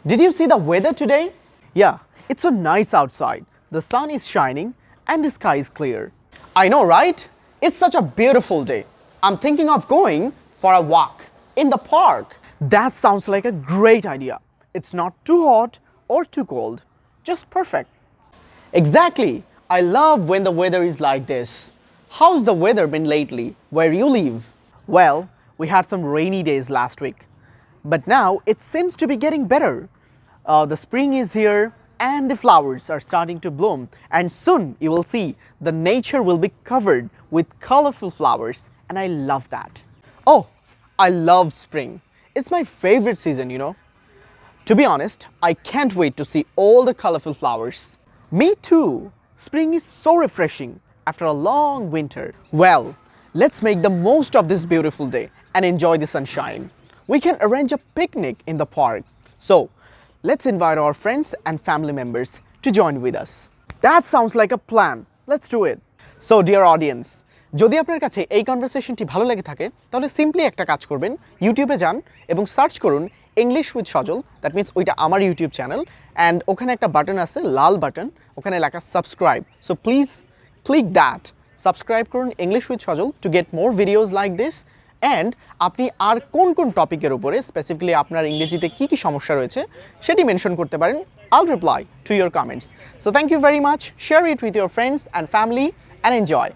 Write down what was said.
Did you see the weather today? Yeah, it's so nice outside. The sun is shining and the sky is clear. I know, right? It's such a beautiful day. I'm thinking of going for a walk in the park. That sounds like a great idea. It's not too hot or too cold, just perfect. Exactly. I love when the weather is like this. How's the weather been lately where you live? Well, we had some rainy days last week, but now it seems to be getting better. The spring is here and the flowers are starting to bloom, and soon you will see the nature will be covered with colorful flowers, and I love that. Oh, I love spring. It's my favorite season. To be honest, I can't wait to see all the colorful flowers. Me too. Spring is so refreshing after a long winter. Well, let's make the most of this beautiful day and enjoy the sunshine. We can arrange a picnic in the park. So, let's invite our friends and family members to join with us. That sounds like a plan. Let's do it. So, dear audience, যদি আপনার কাছে এই কনভারসেশনটি ভালো লেগে থাকে তাহলে simply একটা কাজ করবেন, ইউটিউবে যান এবং সার্চ করুন English with Sajal. That means ওইটা আমার ইউটিউব চ্যানেল, অ্যান্ড ওখানে একটা বাটন আছে, লাল বাটন, ওখানে লেখা subscribe. So please click that, subscribe করুন English with Sajal to get more videos like this. And আপনি আর কোন কোন টপিকের উপরে স্পেসিফিক্যালি আপনার ইংরেজিতে কী কী সমস্যা রয়েছে সেটি মেনশন করতে পারেন। I'll reply to your comments. So thank you very much. Share it with your friends and family and enjoy.